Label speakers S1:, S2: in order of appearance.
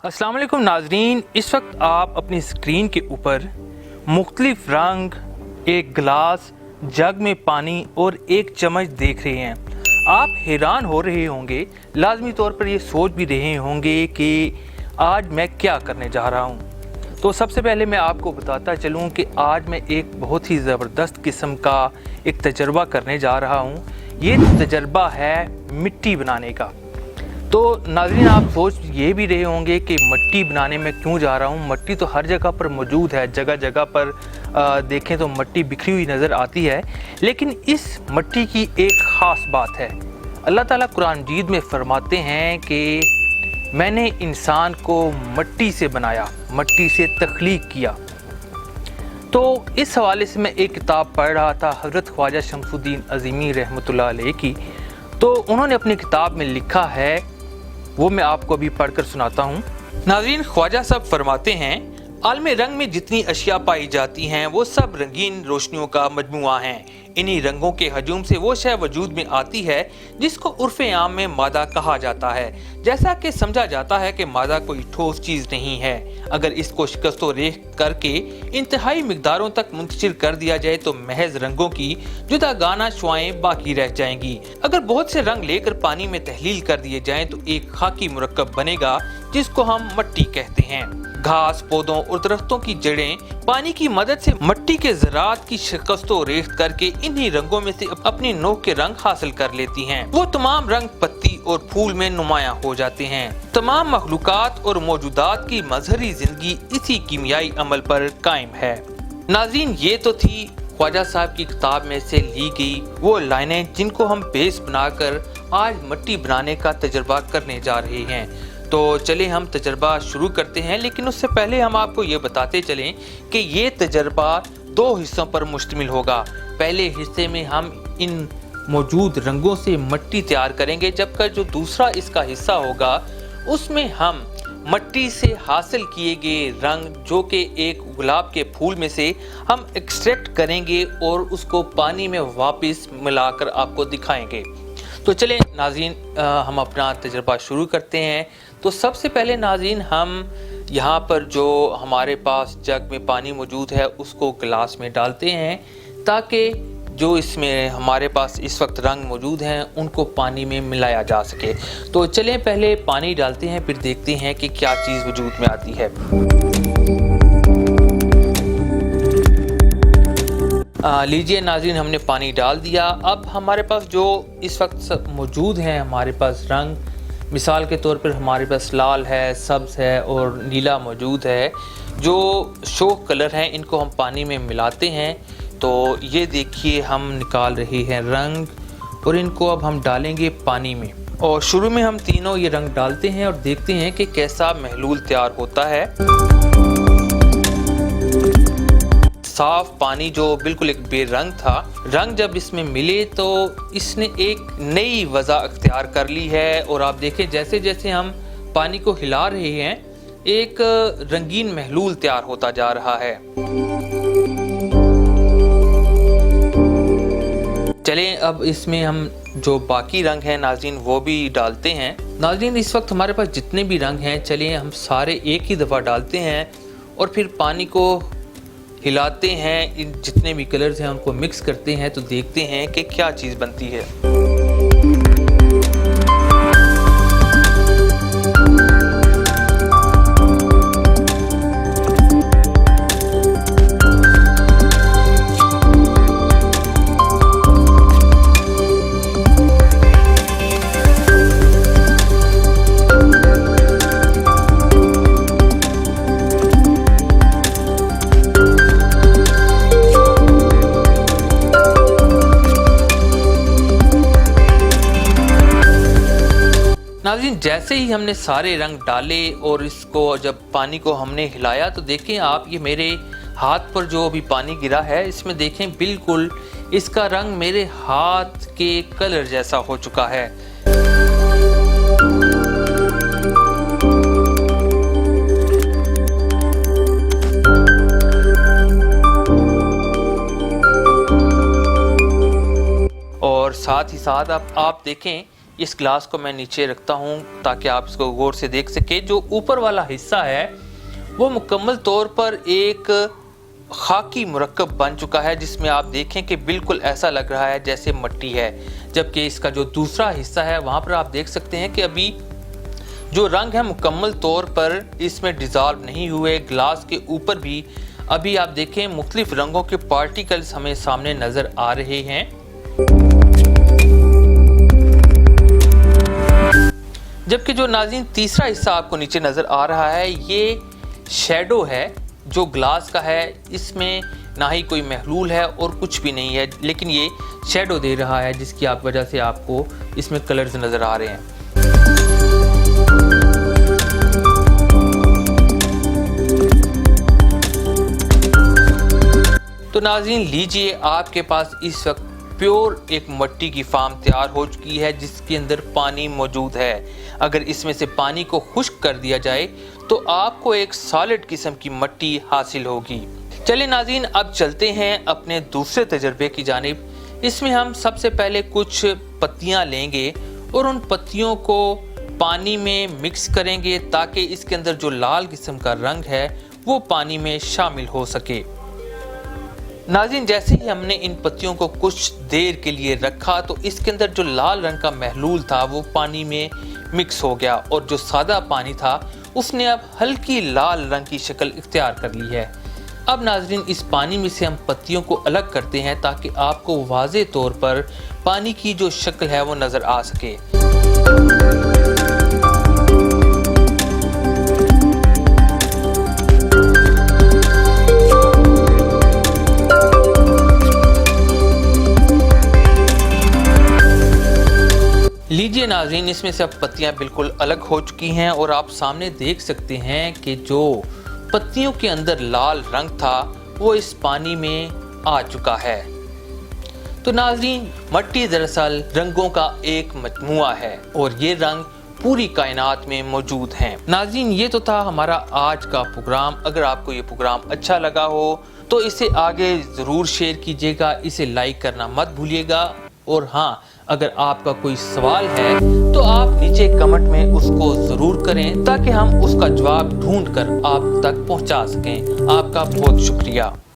S1: अस्सलाम वालेकुम नाजरीन, इस वक्त आप अपनी स्क्रीन के ऊपर मुख्तलिफ रंग, एक गिलास, जग में पानी और एक चम्मच देख रहे हैं। आप हैरान हो रहे होंगे, लाजमी तौर पर ये सोच भी रहे होंगे कि आज मैं क्या करने जा रहा हूँ। तो सबसे पहले मैं आपको बताता चलूँ कि आज मैं एक बहुत ही ज़बरदस्त किस्म का एक तजर्बा करने जा रहा हूँ। ये तजर्बा है मिट्टी बनाने का। तो नाज़रीन, आप सोच ये भी रहे होंगे कि मिट्टी बनाने में क्यों जा रहा हूँ। मिट्टी तो हर जगह पर मौजूद है, जगह जगह पर देखें तो मिट्टी बिखरी हुई नज़र आती है, लेकिन इस मिट्टी की एक ख़ास बात है। अल्लाह ताला कुरान मजीद में फरमाते हैं कि मैंने इंसान को मिट्टी से बनाया, मिट्टी से तख्लीक किया। तो इस हवाले से मैं एक किताब पढ़ रहा था हज़रत ख्वाजा शमसुद्दीन अज़ीमी रहमतुल्लाह अलैह की। तो उन्होंने अपनी किताब में लिखा है, वो मैं आपको अभी पढ़कर सुनाता हूँ। नाज़रीन, ख्वाजा साहब फरमाते हैं, आलम रंग में जितनी अशिया पाई जाती हैं वो सब रंगीन रोशनियों का मजमुआ हैं। इन्हीं रंगों के हजूम से वो शय वजूद में आती है जिसको उर्फ़े आम में मादा कहा जाता है। जैसा कि समझा जाता है कि मादा कोई ठोस चीज़ नहीं है। अगर इसको शिकस्तो रेख करके इंतहाई मिकदारों तक मुंतशिर कर दिया जाए तो महज रंगों की जुदागाना शुआएं बाकी रह जाएंगी। अगर बहुत से रंग लेकर पानी में तहलील कर दिए जाएं तो एक खाकी मुरक्कब बनेगा जिसको हम मिट्टी कहते हैं। घास, पौधों और दरख्तों की जड़ें पानी की मदद से मिट्टी के ज़रात की शिकस्तो रेख करके इन्हीं रंगों में से अपनी नोक के रंग हासिल कर लेती हैं। वो तमाम रंग पत्ती और फूल में नुमायां हो जाते हैं। तमाम मखलूकात और मौजूदात की मजहरी जिंदगी इसी कीमियाई अमल पर कायम है। नाज़रीन, ये तो थी ख्वाजा साहब की किताब में से ली गई वो लाइनें जिनको हम बेस बनाकर आज मिट्टी बनाने का तजर्बा करने जा रहे हैं। तो चलें हम तजर्बा शुरू करते हैं, लेकिन उससे पहले हम आपको ये बताते चलें कि ये तजर्बा 2 हिस्सों पर मुश्तमिल होगा। पहले हिस्से में हम इन मौजूद रंगों से मिट्टी तैयार करेंगे, जबकि जो दूसरा इसका हिस्सा होगा उसमें हम मिट्टी से हासिल किए गए रंग, जो कि एक गुलाब के फूल में से हम एक्सट्रैक्ट करेंगे और उसको पानी में वापस मिलाकर आपको दिखाएंगे। तो चलें नाज़रीन, हम अपना तजर्बा शुरू करते हैं। तो सबसे पहले नाज़रीन, हम यहाँ पर जो हमारे पास जग में पानी मौजूद है उसको गिलास में डालते हैं, ताकि जो इसमें हमारे पास इस वक्त रंग मौजूद हैं उनको पानी में मिलाया जा सके। तो चलें पहले पानी डालते हैं, फिर देखते हैं कि क्या चीज़ वजूद में आती है। लीजिए नाज़रीन, हमने पानी डाल दिया। अब हमारे पास जो इस वक्त मौजूद हैं हमारे पास रंग, मिसाल के तौर पर हमारे पास लाल है, सब्ज़ है और नीला मौजूद है। जो शोक कलर हैं इनको हम पानी में मिलाते हैं। तो ये देखिए, हम निकाल रहे हैं रंग और इनको अब हम डालेंगे पानी में। और शुरू में हम तीनों ये रंग डालते हैं और देखते हैं कि कैसा महलूल तैयार होता है। साफ पानी जो बिल्कुल एक बेरंग था, रंग जब इसमें मिले तो इसने एक नई वज़ा अख्तियार कर ली है। और आप देखें, जैसे जैसे हम पानी को हिला रहे हैं एक रंगीन महलूल तैयार होता जा रहा है। चलें अब इसमें हम जो बाकी रंग हैं नाज़रीन वो भी डालते हैं। नाज़रीन, इस वक्त हमारे पास जितने भी रंग हैं, चलिए हम सारे एक ही दफ़ा डालते हैं और फिर पानी को हिलाते हैं। इन जितने भी कलर्स हैं उनको मिक्स करते हैं, तो देखते हैं कि क्या चीज़ बनती है। नाज़रीन, जैसे ही हमने सारे रंग डाले और इसको जब पानी को हमने हिलाया तो देखें आप, ये मेरे हाथ पर जो अभी पानी गिरा है इसमें देखें बिल्कुल इसका रंग मेरे हाथ के कलर जैसा हो चुका है। और साथ ही साथ अब आप देखें इस ग्लास को मैं नीचे रखता हूँ ताकि आप इसको गौर से देख सकें। जो ऊपर वाला हिस्सा है वो मुकम्मल तौर पर एक खाकी मुरक्कब बन चुका है, जिसमें आप देखें कि बिल्कुल ऐसा लग रहा है जैसे मिट्टी है। जबकि इसका जो दूसरा हिस्सा है वहाँ पर आप देख सकते हैं कि अभी जो रंग है मुकम्मल तौर पर इसमें डिज़ॉल्व नहीं हुए। ग्लास के ऊपर भी अभी आप देखें मुख्तलिफ रंगों के पार्टिकल्स हमें सामने नज़र आ रहे हैं। जबकि जो नाज़रीन तीसरा हिस्सा आपको नीचे नज़र आ रहा है ये शैडो है जो ग्लास का है। इसमें ना ही कोई महलूल है और कुछ भी नहीं है, लेकिन ये शैडो दे रहा है जिसकी आप वजह से आपको इसमें कलर्स नज़र आ रहे हैं। तो नाज़रीन लीजिए, आपके पास इस वक्त प्योर एक मिट्टी की फार्म तैयार हो चुकी है जिसके अंदर पानी मौजूद है। अगर इसमें से पानी को खुश्क कर दिया जाए तो आपको एक सॉलिड किस्म की मिट्टी हासिल होगी। चलिए नाज़रीन, अब चलते हैं अपने दूसरे तजर्बे की जानिब। इसमें हम सबसे पहले कुछ पत्तियां लेंगे और उन पत्तियों को पानी में मिक्स करेंगे ताकि इसके अंदर जो लाल किस्म का रंग है वो पानी में शामिल हो सके। नाज़रीन, जैसे ही हमने इन पत्तियों को कुछ देर के लिए रखा तो इसके अंदर जो लाल रंग का महलूल था वो पानी में मिक्स हो गया और जो सादा पानी था उसने अब हल्की लाल रंग की शक्ल इख्तियार कर ली है। अब नाज़रीन, इस पानी में से हम पत्तियों को अलग करते हैं ताकि आपको वाज़े तौर पर पानी की जो शक्ल है वो नज़र आ सके। लीजिए नाज़रीन, इसमें से अब पत्तियां बिल्कुल अलग हो चुकी हैं और आप सामने देख सकते हैं कि जो पत्तियों के अंदर लाल रंग था वो इस पानी में आ चुका है। तो नाज़रीन, मिट्टी दरअसल रंगों का एक मजमुआ है और ये रंग पूरी कायनात में मौजूद हैं। नाज़रीन, ये तो था हमारा आज का प्रोग्राम। अगर आपको ये प्रोग्राम अच्छा लगा हो तो इसे आगे ज़रूर शेयर कीजिएगा, इसे लाइक करना मत भूलिएगा। और हाँ, अगर आपका कोई सवाल है तो आप नीचे कमेंट में उसको ज़रूर करें ताकि हम उसका जवाब ढूंढकर आप तक पहुंचा सकें। आपका बहुत शुक्रिया।